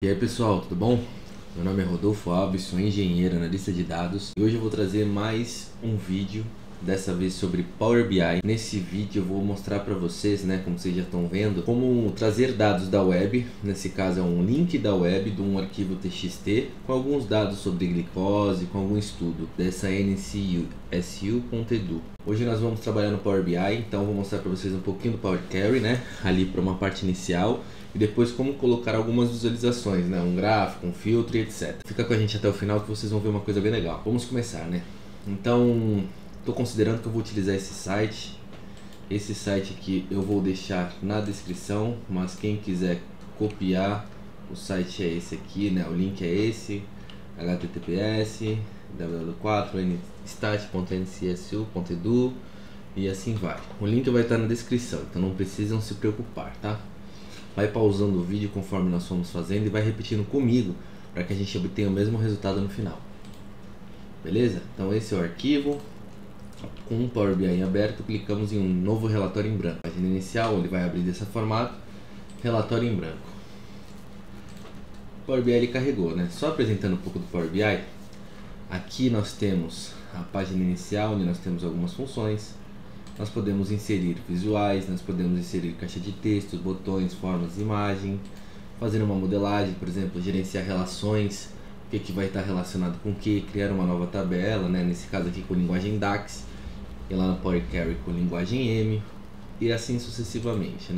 E aí pessoal, tudo bom? Meu nome é Rodolfo Alves, sou engenheiro analista de dados e hoje eu vou trazer mais um vídeo, dessa vez sobre Power BI. Nesse vídeo eu vou mostrar para vocês, como vocês já estão vendo, como trazer dados da web. Nesse caso é um link da web de um arquivo TXT com alguns dados sobre glicose, com algum estudo dessa NCSU.edu. Hoje nós vamos trabalhar no Power BI, então eu vou mostrar para vocês um pouquinho do Power Query, ali para uma parte inicial. E depois como colocar algumas visualizações, um gráfico, um filtro e etc. Fica com a gente até o final que vocês vão ver uma coisa bem legal. Vamos começar, Então, estou considerando que eu vou utilizar esse site. Esse site aqui eu vou deixar na descrição, mas quem quiser copiar, o site é esse aqui, O link é esse, https www.stat.ncsu.edu e assim vai. O link vai estar na descrição, então não precisam se preocupar, tá? Vai pausando o vídeo conforme nós formos fazendo e vai repetindo comigo para que a gente obtenha o mesmo resultado no final. Beleza? Então esse é o arquivo. Com o Power BI aberto, clicamos em um novo relatório em branco. A página inicial, ele vai abrir desse formato, relatório em branco. O Power BI ele carregou, Só apresentando um pouco do Power BI. Aqui nós temos a página inicial, onde nós temos algumas funções. Nós podemos inserir visuais, nós podemos inserir caixa de texto, botões, formas, imagem, fazer uma modelagem, por exemplo, gerenciar relações, o que vai estar relacionado com o que, criar uma nova tabela, nesse caso aqui com linguagem DAX, e lá no Power Query com linguagem M, e assim sucessivamente,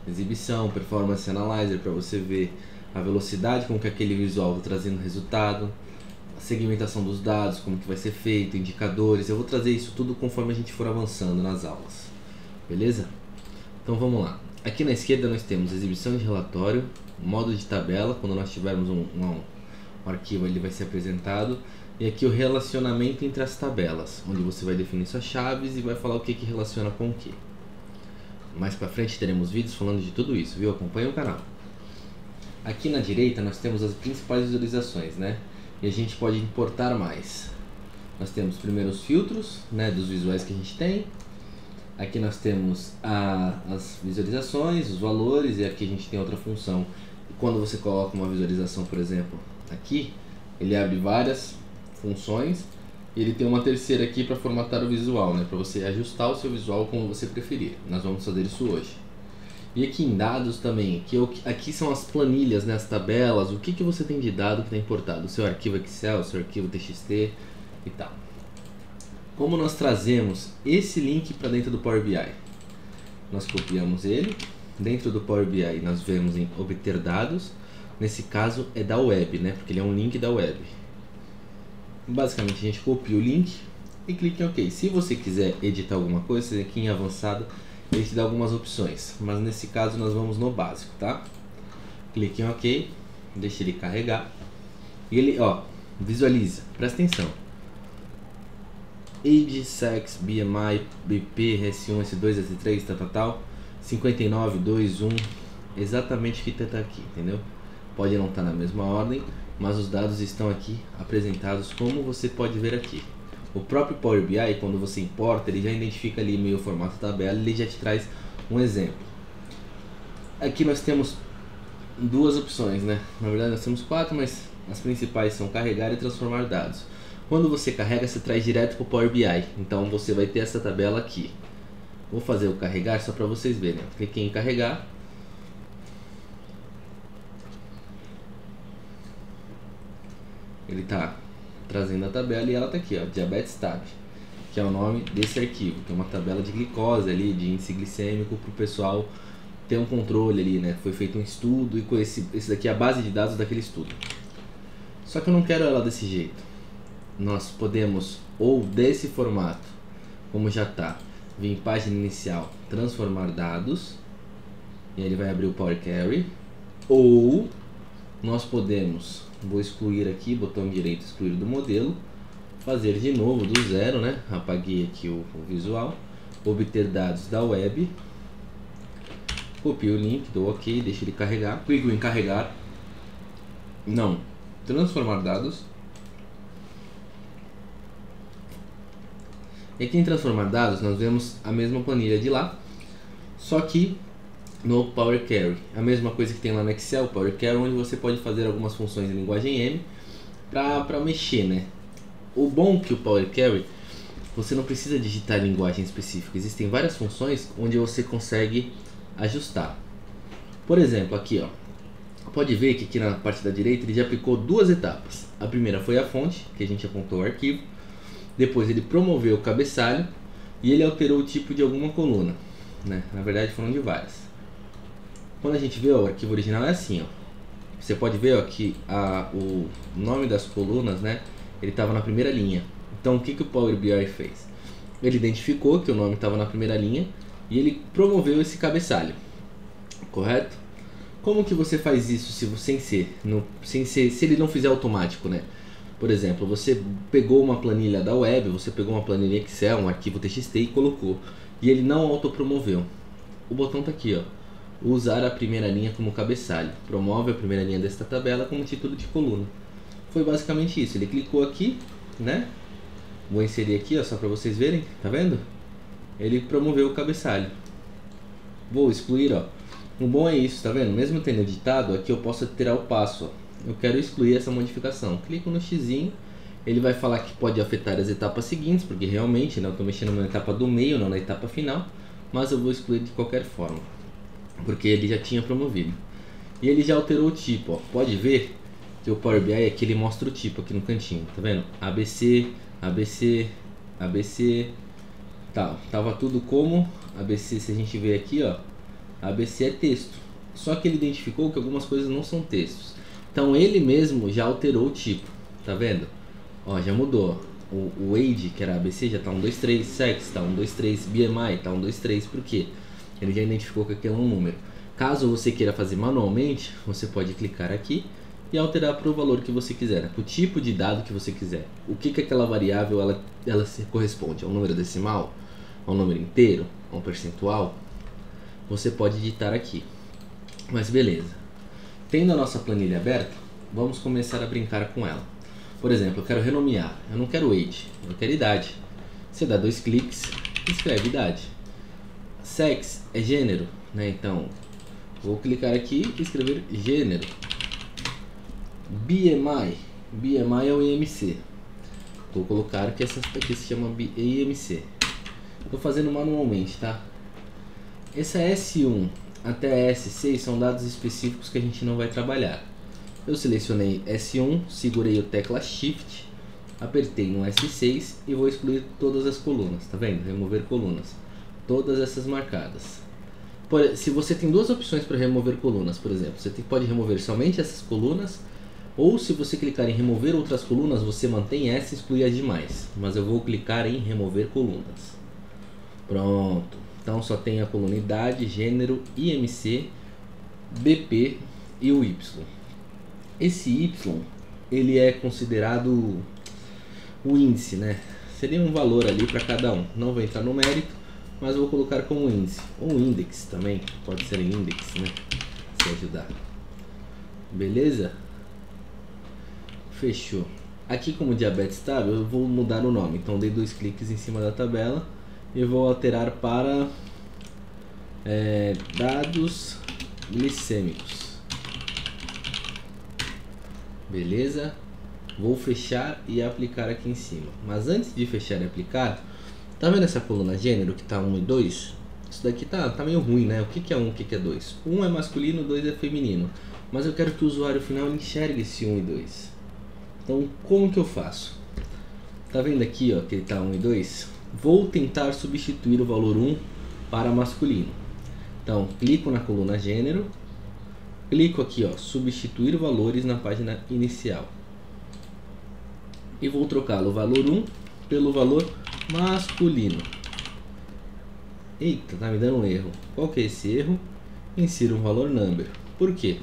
Exibição, Performance Analyzer para você ver a velocidade com que aquele visual está trazendo resultado, segmentação dos dados, como que vai ser feito, indicadores. Eu vou trazer isso tudo conforme a gente for avançando nas aulas, beleza? Então vamos lá. Aqui na esquerda nós temos exibição de relatório, modo de tabela, quando nós tivermos um arquivo ele vai ser apresentado, e aqui o relacionamento entre as tabelas, onde você vai definir suas chaves e vai falar o que relaciona com o que. Mais para frente teremos vídeos falando de tudo isso, viu? Acompanhe o canal. Aqui na direita nós temos as principais visualizações, E a gente pode importar mais. Nós temos primeiro os filtros, dos visuais que a gente tem. Aqui nós temos as visualizações, os valores, e aqui a gente tem outra função. E quando você coloca uma visualização, por exemplo, aqui, ele abre várias funções. E ele tem uma terceira aqui para formatar o visual, para você ajustar o seu visual como você preferir. Nós vamos fazer isso hoje. E aqui em dados também, aqui são as planilhas, as tabelas, o que você tem de dado que está importado, o seu arquivo Excel, o seu arquivo TXT e tal. Como nós trazemos esse link para dentro do Power BI? Nós copiamos ele, dentro do Power BI nós vemos em obter dados, nesse caso é da web, porque ele é um link da web. Basicamente a gente copia o link e clica em OK. Se você quiser editar alguma coisa, aqui em avançado, ele te dá algumas opções, mas nesse caso nós vamos no básico, tá? Clique em OK, deixa ele carregar e ele, visualiza, presta atenção. Age, Sex, BMI, BP, S1, S2, S3, tal, 59, 2, 1, exatamente o que está aqui, entendeu? Pode não estar na mesma ordem, mas os dados estão aqui apresentados como você pode ver aqui. O próprio Power BI, quando você importa, ele já identifica ali meio formato tabela, ele já te traz um exemplo. Aqui nós temos duas opções, Na verdade nós temos quatro, mas as principais são carregar e transformar dados. Quando você carrega, você traz direto para o Power BI, então você vai ter essa tabela aqui. Vou fazer o carregar só para vocês verem. Cliquei em carregar. Ele está trazendo a tabela e ela está aqui, Diabetes Tab, que é o nome desse arquivo, que é uma tabela de glicose ali, de índice glicêmico, para o pessoal ter um controle ali, Foi feito um estudo e com esse daqui é a base de dados daquele estudo. Só que eu não quero ela desse jeito. Nós podemos, ou desse formato, como já está, vir em página inicial, transformar dados, e aí ele vai abrir o Power Query, ou nós podemos, vou excluir aqui, botão direito, excluir do modelo, fazer de novo do zero, Apaguei aqui o visual, obter dados da web, copio o link, dou OK, deixo ele carregar, clico em carregar, não, transformar dados, e aqui em transformar dados nós vemos a mesma planilha de lá, só que no Power Query. A mesma coisa que tem lá no Excel, Power Query, onde você pode fazer algumas funções em linguagem M para mexer, né? O bom que o Power Query, você não precisa digitar linguagem específica. Existem várias funções onde você consegue ajustar. Por exemplo, aqui ó, pode ver que aqui na parte da direita ele já aplicou duas etapas. A primeira foi a fonte, que a gente apontou o arquivo. Depois ele promoveu o cabeçalho e ele alterou o tipo de alguma coluna, né? Na verdade foram de várias. Quando a gente vê ó, o arquivo original é assim, ó. Você pode ver ó, que o nome das colunas, né? Ele estava na primeira linha. Então o que o Power BI fez? Ele identificou que o nome estava na primeira linha e ele promoveu esse cabeçalho, correto? Como que você faz isso se ele não fizer automático, né? Por exemplo, você pegou uma planilha da web, você pegou uma planilha Excel, um arquivo TXT e colocou, e ele não autopromoveu. O botão está aqui, ó. Usar a primeira linha como cabeçalho. Promove a primeira linha desta tabela como título de coluna. Foi basicamente isso. Ele clicou aqui, né? Vou inserir aqui, ó, só para vocês verem, tá vendo? Ele promoveu o cabeçalho. Vou excluir, ó. O bom é isso, tá vendo? Mesmo tendo editado, aqui eu posso alterar o passo, ó. Eu quero excluir essa modificação. Clico no xizinho, ele vai falar que pode afetar as etapas seguintes, porque realmente, né, eu estou mexendo na etapa do meio, não na etapa final, mas eu vou excluir de qualquer forma, porque ele já tinha promovido. E ele já alterou o tipo, ó. Pode ver que o Power BI aqui ele mostra o tipo aqui no cantinho, tá vendo? ABC, ABC, ABC, tal. Tava tudo como ABC, se a gente ver aqui, ó, ABC é texto. Só que ele identificou que algumas coisas não são textos. Então ele mesmo já alterou o tipo, tá vendo? Ó, já mudou. O age, que era ABC, já tá 1, 2, 3, sex tá 1, 2, 3, BMI tá 1, 2, 3, por quê? Ele já identificou que aquele é um número. Caso você queira fazer manualmente, você pode clicar aqui e alterar para o valor que você quiser, para o tipo de dado que você quiser. O que aquela variável ela se corresponde? A um número decimal? A um número inteiro? A um percentual? Você pode digitar aqui. Mas beleza. Tendo a nossa planilha aberta, vamos começar a brincar com ela. Por exemplo, eu quero renomear. Eu não quero age, eu quero idade. Você dá 2 cliques e escreve idade. Sex é gênero, né? Então, vou clicar aqui e escrever gênero. BMI. BMI é o IMC. Vou colocar que essa aqui se chama IMC. Estou fazendo manualmente, tá? Essa S1 até a S6 são dados específicos que a gente não vai trabalhar. Eu selecionei S1, segurei o tecla Shift, apertei no S6 e vou excluir todas as colunas, tá vendo? Remover colunas. Todas essas marcadas. Se você tem duas opções para remover colunas, por exemplo, você pode remover somente essas colunas, ou se você clicar em remover outras colunas, você mantém essa e exclui as demais. Mas eu vou clicar em remover colunas. Pronto. Então só tem a coluna idade, gênero, IMC, BP e o Y. Esse Y, ele é considerado o índice, né? Seria um valor ali para cada um. Não vou entrar no mérito, mas vou colocar como índice. Ou index também, pode ser index, né? Se ajudar. Beleza? Fechou. Aqui como diabetes estável, eu vou mudar o nome. Então dei 2 cliques em cima da tabela e vou alterar para dados glicêmicos. Beleza? Vou fechar e aplicar aqui em cima. Mas antes de fechar e aplicar, tá vendo essa coluna gênero que tá 1 e 2? Isso daqui tá meio ruim, né? O que é 1 e o que é 2? 1 é masculino, 2 é feminino. Mas eu quero que o usuário final enxergue esse 1 e 2. Então, como que eu faço? Tá vendo aqui, ó, que ele tá 1 e 2? Vou tentar substituir o valor 1 para masculino. Então, clico na coluna gênero, clico aqui, ó, substituir valores na página inicial. E vou trocar o valor 1 pelo valor masculino. Eita, tá me dando um erro. Qual que é esse erro? Insira um valor number. Por quê?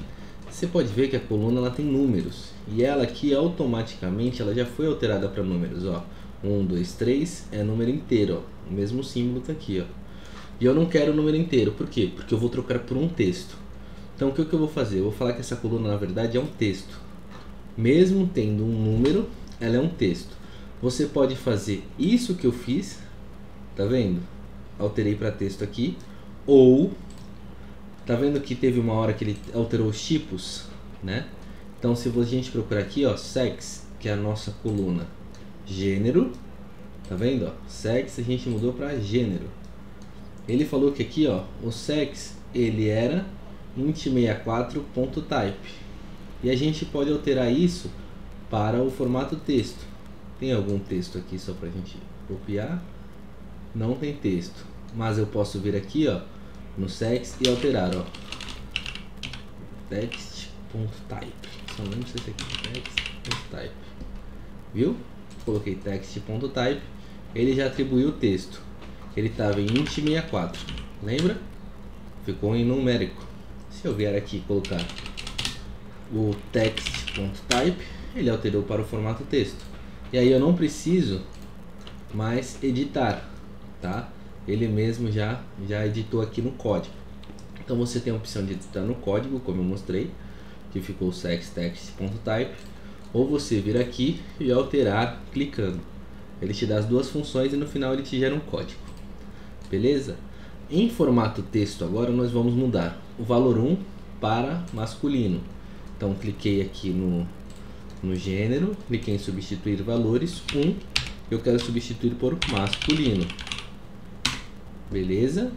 Você pode ver que a coluna ela tem números. E ela aqui automaticamente ela já foi alterada para números, ó. 1, 2, 3 é número inteiro, ó. O mesmo símbolo tá aqui, ó. E eu não quero o número inteiro. Por quê? Porque eu vou trocar por um texto. Então o que eu vou fazer? Eu vou falar que essa coluna na verdade é um texto. Mesmo tendo um número, ela é um texto. Você pode fazer isso que eu fiz, tá vendo? Alterei para texto aqui, ou Tá vendo que teve uma hora que ele alterou os tipos, né? Então se a gente procurar aqui, ó, sex, que é a nossa coluna, gênero, tá vendo, ó, sex a gente mudou para gênero. Ele falou que aqui, ó, o sex ele era int64.type. E a gente pode alterar isso para o formato texto. Tem algum texto aqui só pra gente copiar? Não tem texto, mas eu posso vir aqui, ó, no sex e alterar, ó, text.type. Só lembro se esse aqui é text.type. Viu? Coloquei text.type, ele já atribuiu o texto. Ele estava em int64, lembra? Ficou em numérico. Se eu vier aqui colocar o text.type, ele alterou para o formato texto. E aí eu não preciso mais editar, tá? Ele mesmo já editou aqui no código. Então você tem a opção de editar no código, como eu mostrei, que ficou sex text.type, ou você vir aqui e alterar clicando. Ele te dá as duas funções e no final ele te gera um código. Beleza? Em formato texto agora nós vamos mudar o valor 1 para masculino. Então cliquei aqui no gênero, cliquei em substituir valores 1, eu quero substituir por masculino. Beleza?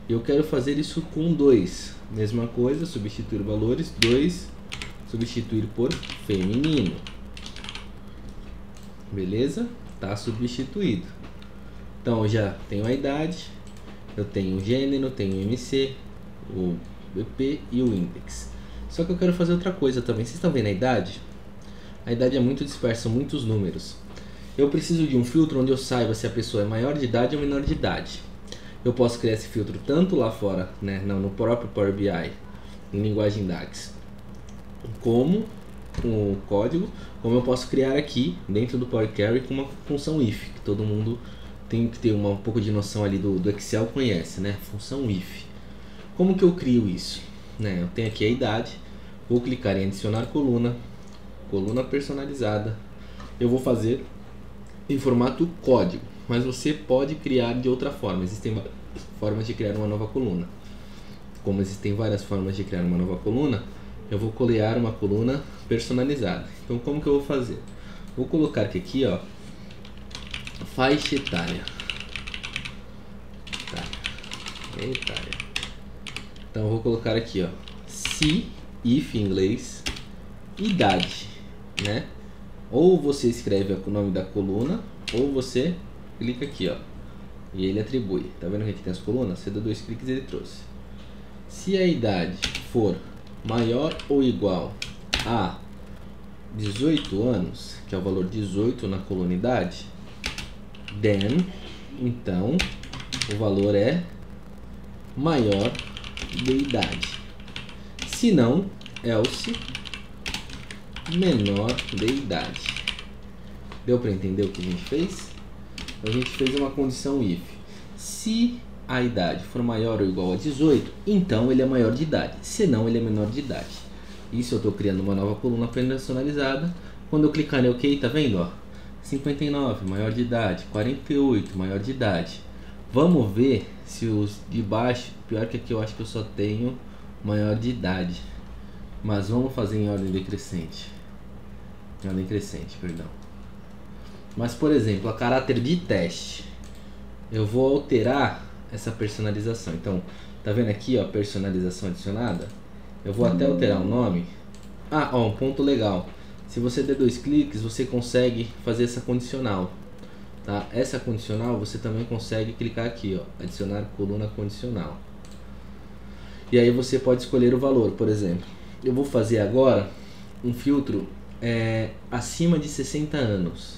Eu quero fazer isso com 2. Mesma coisa, substituir valores 2, substituir por feminino. Beleza? Tá substituído. Então eu já tenho a idade, eu tenho o gênero, tenho o MC, o BP e o index. Só que eu quero fazer outra coisa também. Vocês estão vendo a idade? A idade é muito dispersa, são muitos números. Eu preciso de um filtro onde eu saiba se a pessoa é maior de idade ou menor de idade. Eu posso criar esse filtro tanto lá fora, né, no próprio Power BI, em linguagem DAX, como com o código, como eu posso criar aqui dentro do Power Query com uma função if, que todo mundo tem que ter um pouco de noção ali do Excel, conhece, né? Função if. Como que eu crio isso? Né, eu tenho aqui a idade, vou clicar em adicionar coluna personalizada. Eu vou fazer em formato código, mas você pode criar de outra forma. Existem várias formas de criar uma nova coluna. Como existem várias formas de criar uma nova coluna, eu vou criar uma coluna personalizada. Então como que eu vou fazer? Vou colocar aqui, ó, faixa etária. Etária. Então eu vou colocar aqui, ó, se, if em inglês, idade, né? Ou você escreve o nome da coluna, ou você clica aqui, ó, e ele atribui. Tá vendo que aqui tem as colunas? Você dá 2 cliques e ele trouxe. Se a idade for maior ou igual a 18 anos, que é o valor 18 na coluna idade, then, então, o valor é maior de idade. Se não, else, menor de idade. Deu para entender o que a gente fez? A gente fez uma condição if. Se a idade for maior ou igual a 18, então ele é maior de idade. Se não, ele é menor de idade. Isso eu estou criando uma nova coluna personalizada. Quando eu clicar em OK, tá vendo? Ó, 59, maior de idade. 48, maior de idade. Vamos ver se os de baixo, pior que aqui eu acho que eu só tenho maior de idade. Mas vamos fazer em ordem decrescente. Em ordem crescente, perdão. Mas, por exemplo, a caráter de teste, eu vou alterar essa personalização. Então, tá vendo aqui, ó, personalização adicionada? Eu vou até alterar o nome. Ah, ó, um ponto legal. Se você der 2 cliques, você consegue fazer essa condicional. Tá? Essa condicional você também consegue clicar aqui, ó, adicionar coluna condicional. E aí você pode escolher o valor, por exemplo. Eu vou fazer agora um filtro acima de 60 anos.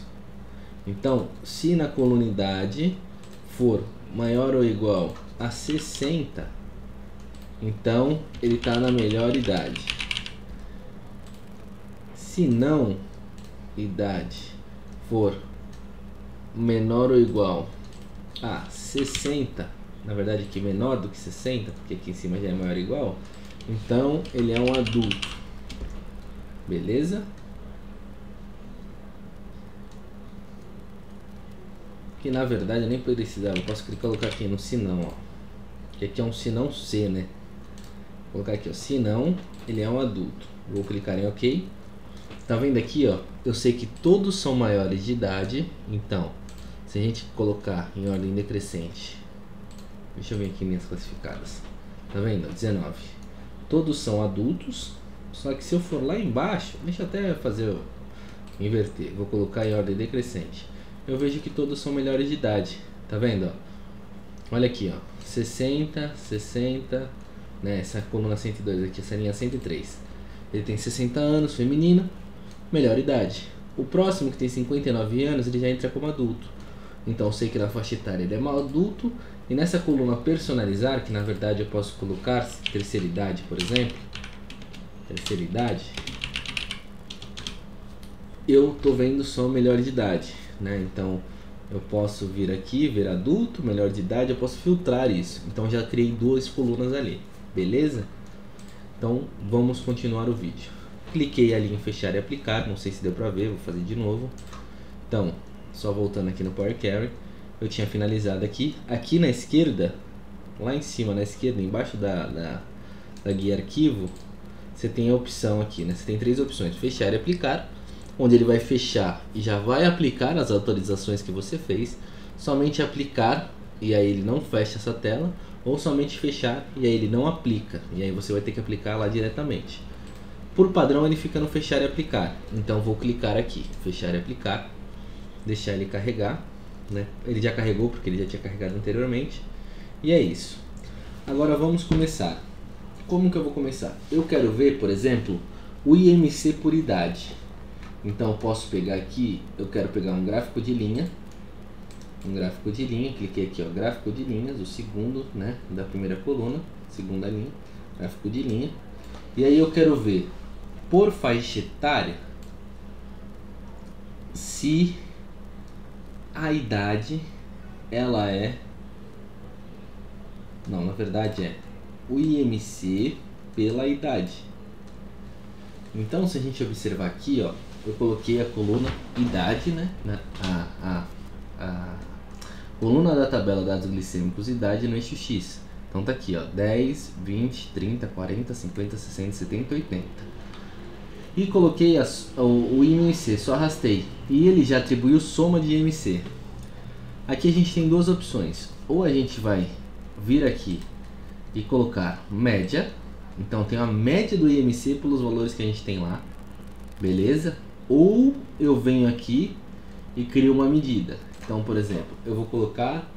Então, se na coluna idade for maior ou igual a 60, então ele está na melhor idade. Se não, idade for menor ou igual a 60, na verdade aqui menor do que 60, porque aqui em cima já é maior ou igual, então ele é um adulto. Beleza? Que na verdade eu nem precisava, eu posso colocar aqui no se não, ó. Que aqui é um se não C, né? Vou colocar aqui, ó, se não, ele é um adulto. Vou clicar em OK. Tá vendo aqui, ó? Eu sei que todos são maiores de idade. Então, se a gente colocar em ordem decrescente, deixa eu ver aqui minhas classificadas. Tá vendo? 19. Todos são adultos. Só que se eu for lá embaixo, deixa eu até fazer, inverter. Vou colocar em ordem decrescente. Eu vejo que todos são menores de idade. Tá vendo, ó? Olha aqui, ó. 60, 60, né? Essa coluna 102 aqui, essa linha 103. Ele tem 60 anos, feminino, melhor idade. O próximo, que tem 59 anos, ele já entra como adulto. Então eu sei que na faixa etária ele é um adulto. E nessa coluna personalizar, que na verdade eu posso colocar terceira idade, por exemplo. Terceira idade. Eu tô vendo só melhor de idade, né? Então eu posso vir aqui, ver adulto, melhor de idade, eu posso filtrar isso. Então já criei duas colunas ali, beleza? Então vamos continuar o vídeo. Cliquei ali em fechar e aplicar, não sei se deu pra ver, vou fazer de novo. Então, só voltando aqui no Power Query, eu tinha finalizado aqui. Aqui na esquerda, lá em cima na esquerda, embaixo da guia arquivo, você tem a opção aqui, né? Você tem três opções: fechar e aplicar, onde ele vai fechar e já vai aplicar as atualizações que você fez. Somente aplicar e aí ele não fecha essa tela, ou somente fechar e aí ele não aplica, e aí você vai ter que aplicar lá diretamente. Por padrão ele fica no fechar e aplicar, então vou clicar aqui, fechar e aplicar, deixar ele carregar, né? Ele já carregou porque ele já tinha carregado anteriormente, e é isso. Agora vamos começar. Como que eu vou começar? Eu quero ver, por exemplo, o IMC por idade. Então eu posso pegar aqui, eu quero pegar um gráfico de linha. Cliquei aqui, ó, gráfico de linhas, o segundo, né, da primeira coluna, segunda linha, gráfico de linha. E aí eu quero ver por faixa etária se a idade ela é, não, na verdade é o IMC pela idade. Então se a gente observar aqui, ó, eu coloquei a coluna idade, né, a coluna da tabela dados glicêmicos idade no eixo X. Então tá aqui, ó, 10, 20, 30, 40, 50, 60, 70, 80. E coloquei o IMC, só arrastei. E ele já atribuiu soma de IMC. Aqui a gente tem duas opções. Ou a gente vai vir aqui e colocar média. Então tem a média do IMC pelos valores que a gente tem lá. Beleza? Ou eu venho aqui e crio uma medida. Então, por exemplo, eu vou colocar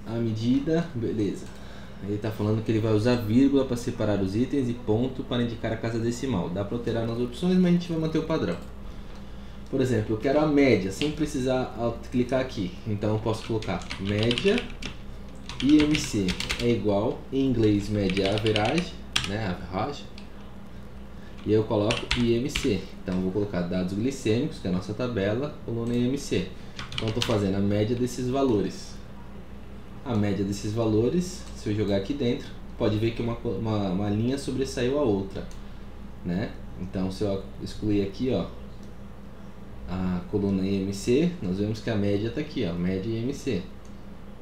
a medida, beleza. Ele está falando que ele vai usar vírgula para separar os itens e ponto para indicar a casa decimal. Dá para alterar nas opções, mas a gente vai manter o padrão. Por exemplo, eu quero a média, sem precisar clicar aqui. Então eu posso colocar média IMC é igual, em inglês média average, né, average. E eu coloco IMC. Então eu vou colocar dados glicêmicos, que é a nossa tabela, coluna IMC. Então eu estou fazendo a média desses valores. A média desses valores, se eu jogar aqui dentro, pode ver que uma linha sobressaiu a outra, né? Então se eu excluir aqui, ó, a coluna IMC, nós vemos que a média está aqui, ó, média IMC,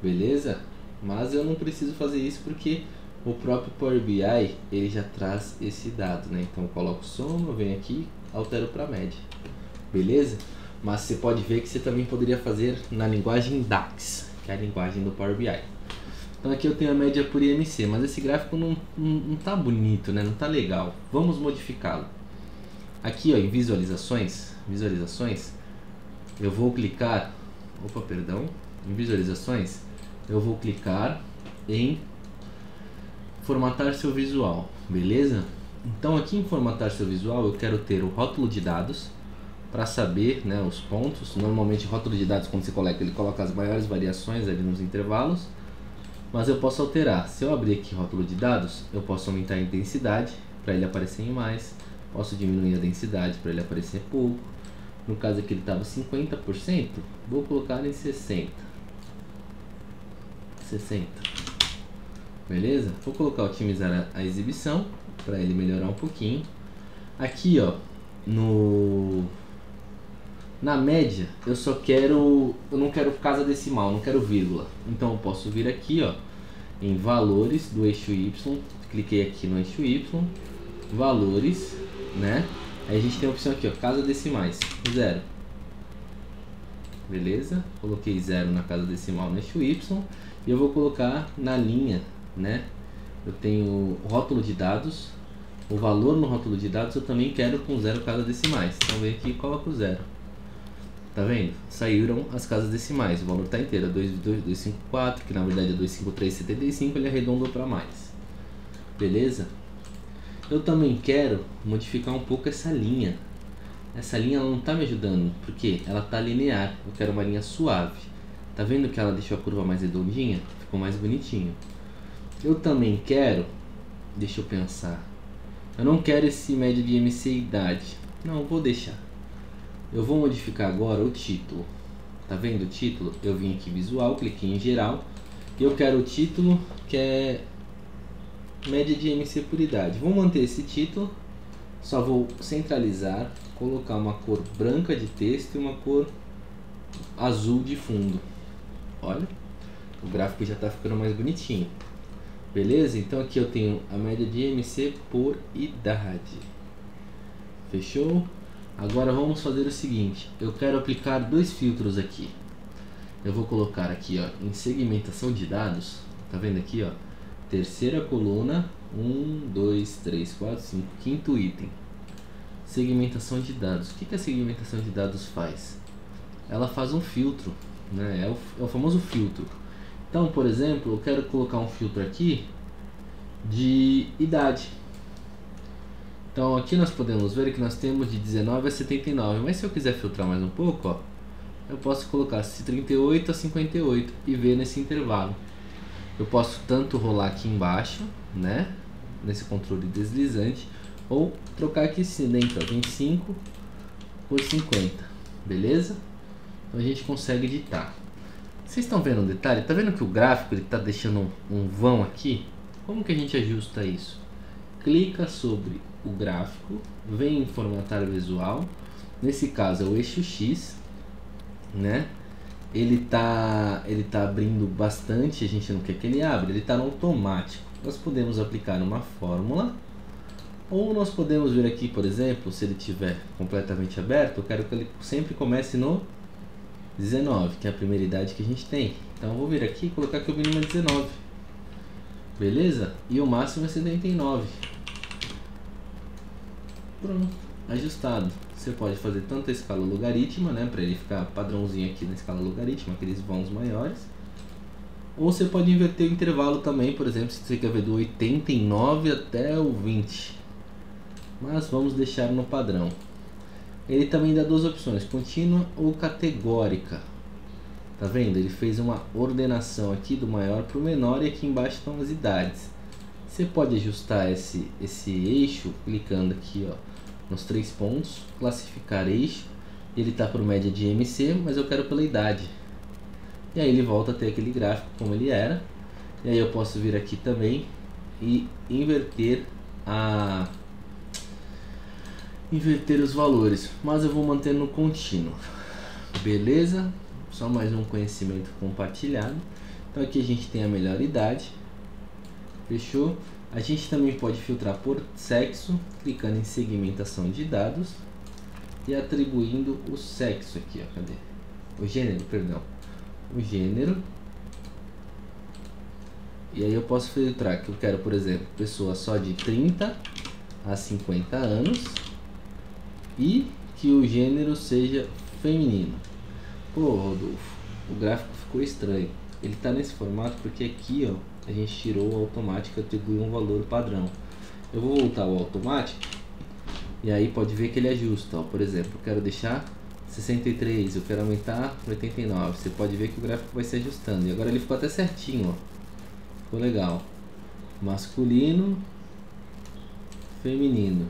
beleza? Mas eu não preciso fazer isso porque o próprio Power BI ele já traz esse dado, né? Então eu coloco soma, venho aqui, altero para média, beleza? Mas você pode ver que você também poderia fazer na linguagem DAX, que é a linguagem do Power BI. Então aqui eu tenho a média por IMC, mas esse gráfico não tá bonito, né? Não tá legal. Vamos modificá-lo. Aqui, ó, em visualizações, eu vou clicar, em visualizações, eu vou clicar em formatar seu visual, beleza? Então aqui em formatar seu visual eu quero ter o rótulo de dados para saber, né, os pontos. Normalmente o rótulo de dados, quando você coloca, ele coloca as maiores variações ali nos intervalos, mas eu posso alterar. Se eu abrir aqui rótulo de dados, eu posso aumentar a intensidade para ele aparecer em mais, posso diminuir a densidade para ele aparecer pouco. No caso aqui ele estava 50%, vou colocar em 60, beleza? Vou colocar otimizar a exibição para ele melhorar um pouquinho. Aqui, ó, na média eu não quero casa decimal, não quero vírgula. Então eu posso vir aqui, ó, em valores do eixo Y cliquei aqui no eixo Y, valores, né? Aí a gente tem a opção aqui, ó, casa decimais, 0. Beleza? Coloquei 0 na casa decimal no eixo Y e eu vou colocar na linha, né? Eu tenho o rótulo de dados, o valor no rótulo de dados eu também quero com 0 casas decimais. Então vem aqui e coloco 0. Tá vendo? Saíram as casas decimais, o valor está inteiro, é 25254, que na verdade é 25375, ele arredondou para mais. Beleza? Eu também quero modificar um pouco essa linha. Essa linha ela não está me ajudando, porque ela está linear, eu quero uma linha suave. Tá vendo que ela deixou a curva mais redondinha? Ficou mais bonitinho. Eu também quero, deixa eu pensar, eu não quero esse média de MC idade, não, vou deixar. Eu vou modificar agora o título. Tá vendo o título? Eu vim aqui visual, cliquei em geral e eu quero o título que é média de MC por idade. Vou manter esse título, só vou centralizar, colocar uma cor branca de texto e uma cor azul de fundo. Olha, o gráfico já está ficando mais bonitinho. Beleza? Então aqui eu tenho a média de MC por idade. Fechou? Agora vamos fazer o seguinte, eu quero aplicar dois filtros aqui. Eu vou colocar aqui, ó, em segmentação de dados, tá vendo aqui, ó, terceira coluna, 1, 2, 3, 4, 5, quinto item. Segmentação de dados. O que a segmentação de dados faz? Ela faz um filtro, né? É o famoso filtro. Então, por exemplo, eu quero colocar um filtro aqui de idade. Então aqui nós podemos ver que nós temos de 19 a 79, mas se eu quiser filtrar mais um pouco, ó, eu posso colocar de 38 a 58 e ver nesse intervalo. Eu posso tanto rolar aqui embaixo, né, nesse controle deslizante, ou trocar aqui dentro, ó, 25 por 50, beleza? Então a gente consegue editar. Vocês estão vendo um detalhe? Tá vendo que o gráfico ele tá deixando um vão aqui? Como que a gente ajusta isso? Clica sobre o gráfico, vem em formatar visual, nesse caso é o eixo X, né? Ele tá abrindo bastante, a gente não quer que ele abra, ele está no automático. Nós podemos aplicar uma fórmula, ou nós podemos ver aqui, por exemplo, se ele estiver completamente aberto, eu quero que ele sempre comece no 19, que é a primeira idade que a gente tem. Então eu vou vir aqui e colocar que o mínimo é 19, beleza? E o máximo é 79. Pronto, ajustado. Você pode fazer tanto a escala logarítmica, né, para ele ficar padrãozinho aqui na escala logarítmica, aqueles vãos maiores. Ou você pode inverter o intervalo também, por exemplo, se você quer ver do 89 até o 20. Mas vamos deixar no padrão. Ele também dá duas opções, contínua ou categórica. Tá vendo? Ele fez uma ordenação aqui do maior para o menor e aqui embaixo estão as idades. Você pode ajustar esse eixo clicando aqui, ó, nos 3 pontos, classificar eixo. Ele está por média de MC, mas eu quero pela idade. E aí ele volta a ter aquele gráfico como ele era. E aí eu posso vir aqui também e inverter os valores, mas eu vou manter no contínuo. Beleza? Só mais um conhecimento compartilhado. Então aqui a gente tem a melhor idade. Fechou? A gente também pode filtrar por sexo, clicando em segmentação de dados e atribuindo o sexo aqui, ó, cadê? O gênero, perdão. O gênero. E aí eu posso filtrar que eu quero, por exemplo, pessoa só de 30 a 50 anos e que o gênero seja feminino. Pô, Rodolfo, o gráfico ficou estranho. Ele está nesse formato porque aqui, ó, a gente tirou o automático e atribuiu um valor padrão. Eu vou voltar ao automático e aí pode ver que ele ajusta, ó. Por exemplo, eu quero deixar 63, eu quero aumentar para 89. Você pode ver que o gráfico vai se ajustando. E agora ele ficou até certinho, ó. Ficou legal. Masculino, feminino.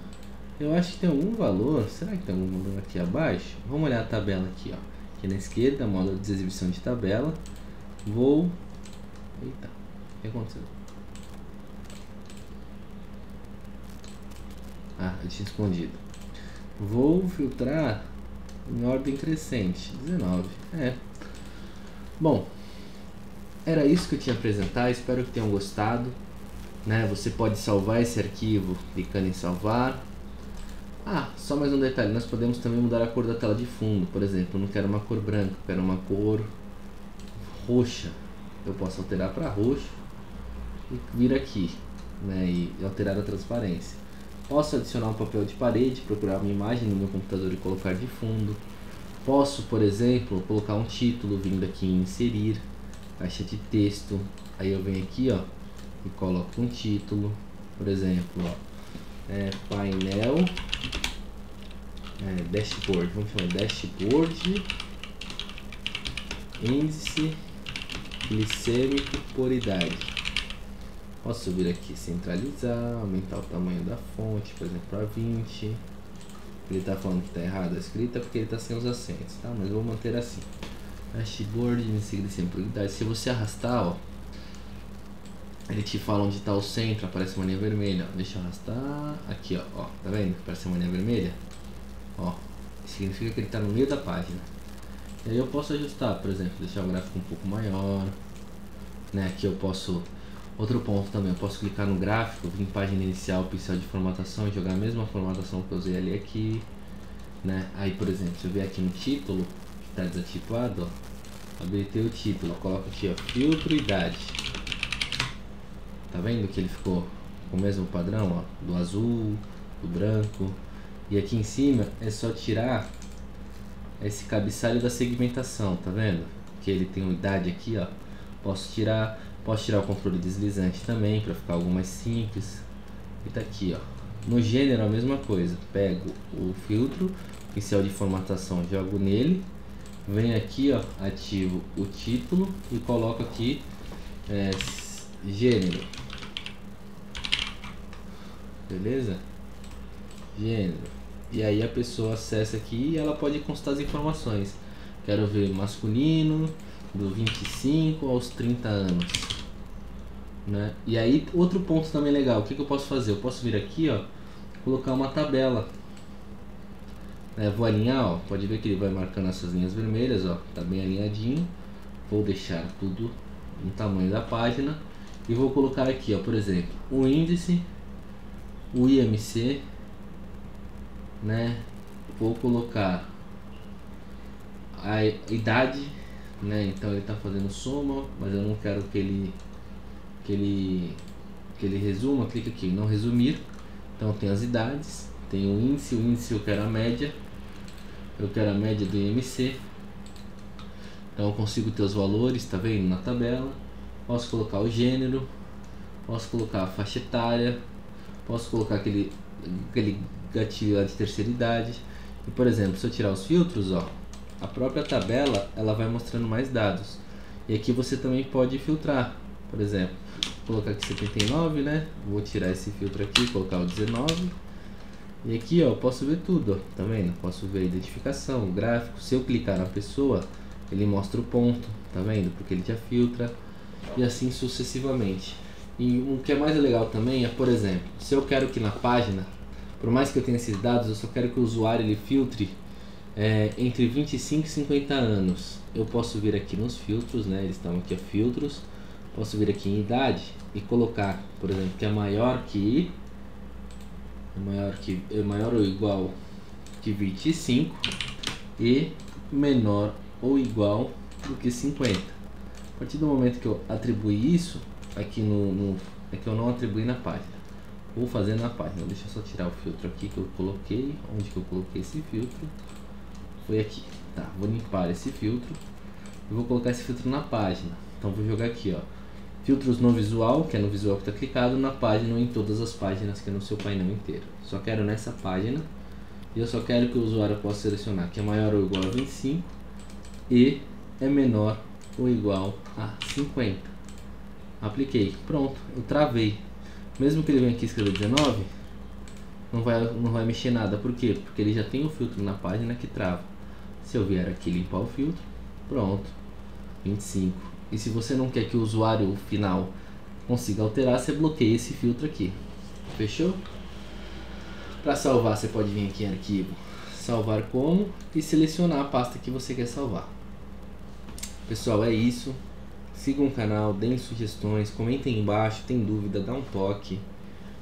Eu acho que tem algum valor. Será que tem algum valor aqui abaixo? Vamos olhar a tabela aqui, ó. Aqui na esquerda, módulo de exibição de tabela. Vou... Eita, o que aconteceu? Ah, eu tinha escondido. Vou filtrar em ordem crescente. 19. Bom, era isso que eu tinha a apresentar. Espero que tenham gostado. né? Você pode salvar esse arquivo clicando em salvar. Ah, só mais um detalhe, nós podemos também mudar a cor da tela de fundo. Por exemplo, eu não quero uma cor branca, eu quero uma cor roxa. Eu posso alterar para roxo e vir aqui, né, e alterar a transparência. Posso adicionar um papel de parede, procurar uma imagem no meu computador e colocar de fundo. Posso, por exemplo, colocar um título, vindo aqui em inserir, caixa de texto. Aí eu venho aqui, ó, e coloco um título, por exemplo, ó, painel, dashboard, vamos chamar de dashboard, índice glicêmico por idade. Posso vir aqui centralizar, aumentar o tamanho da fonte, por exemplo, para 20. Ele está falando que está errado a escrita porque ele está sem os acentos, tá? Mas vou manter assim. Dashboard, índice glicêmico por idade. Se você arrastar, ó, ele te fala onde está o centro, aparece uma linha vermelha. Deixa eu arrastar aqui, ó, tá vendo? Aparece uma linha vermelha. Ó, significa que ele está no meio da página. E aí eu posso ajustar, por exemplo, deixar o gráfico um pouco maior, né? Aqui eu posso, outro ponto também, eu posso clicar no gráfico, vir em página inicial, pincel de formatação e jogar a mesma formatação que eu usei ali aqui, né? Aí, por exemplo, se eu vier aqui no título, que está desativado, ó, habilitei o título, coloco aqui, ó, filtro idade. Tá vendo que ele ficou com o mesmo padrão, ó, do azul, do branco. E aqui em cima é só tirar esse cabeçalho da segmentação, tá vendo? Que ele tem uma idade aqui, ó. Posso tirar o controle deslizante também, para ficar algo mais simples. E tá aqui, ó. No gênero a mesma coisa. Pego o filtro, pincel de formatação, jogo nele. Venho aqui, ó, ativo o título e coloco aqui gênero. Beleza? Gênero. E aí a pessoa acessa aqui e ela pode constar as informações. Quero ver masculino, do 25 aos 30 anos. Né? E aí outro ponto também legal, o que eu posso fazer? Eu posso vir aqui, ó, colocar uma tabela. Vou alinhar, ó, pode ver que ele vai marcando essas linhas vermelhas, ó, tá bem alinhadinho. Vou deixar tudo no tamanho da página. E vou colocar aqui, ó, por exemplo, o índice, o IMC, né? Vou colocar a idade, né? Então ele está fazendo soma, mas eu não quero que ele resuma. Clica aqui em não resumir. Então tem as idades, tem o índice eu quero a média, do IMC. Então eu consigo ter os valores, tá vendo, na tabela. Posso colocar o gênero, posso colocar a faixa etária, posso colocar aquele gatilho lá de terceira idade. E, por exemplo, se eu tirar os filtros, ó, a própria tabela ela vai mostrando mais dados. E aqui você também pode filtrar. Por exemplo, vou colocar aqui 79, né? Vou tirar esse filtro aqui, colocar o 19. E aqui, ó, eu posso ver tudo, ó, tá vendo? Posso ver a identificação, o gráfico. Se eu clicar na pessoa, ele mostra o ponto, tá vendo? Porque ele já filtra. E assim sucessivamente. E o que é mais legal também é, por exemplo, se eu quero que na página, por mais que eu tenha esses dados, eu só quero que o usuário ele filtre entre 25 e 50 anos. Eu posso vir aqui nos filtros, né? Eles estão aqui, filtros. Posso vir aqui em idade e colocar, por exemplo, que é maior ou igual que 25 e menor ou igual do que 50. A partir do momento que eu atribuir isso aqui é que eu não atribuí na página. Vou fazer na página. Deixa eu só tirar o filtro aqui que eu coloquei. Onde que eu coloquei esse filtro? Foi aqui. Tá, vou limpar esse filtro e vou colocar esse filtro na página. Então vou jogar aqui, ó, filtros no visual, que é no visual que está clicado, na página ou em todas as páginas, que é no seu painel inteiro. Só quero nessa página e eu só quero que o usuário possa selecionar que é maior ou igual a 25 e é menor ou igual a 50. Apliquei, pronto, eu travei. Mesmo que ele venha aqui escrever 19, não vai mexer nada. Por quê? Porque ele já tem o filtro na página que trava. Se eu vier aqui limpar o filtro, pronto, 25. E se você não quer que o usuário final consiga alterar, você bloqueia esse filtro aqui. Fechou? Para salvar, você pode vir aqui em arquivo, salvar como, e selecionar a pasta que você quer salvar. Pessoal, é isso. sigam o canal, deem sugestões, comentem aí embaixo, tem dúvida, dá um toque.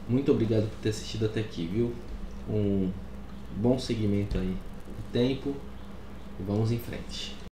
Muito obrigado por ter assistido até aqui, viu? Um bom segmento aí do tempo e vamos em frente.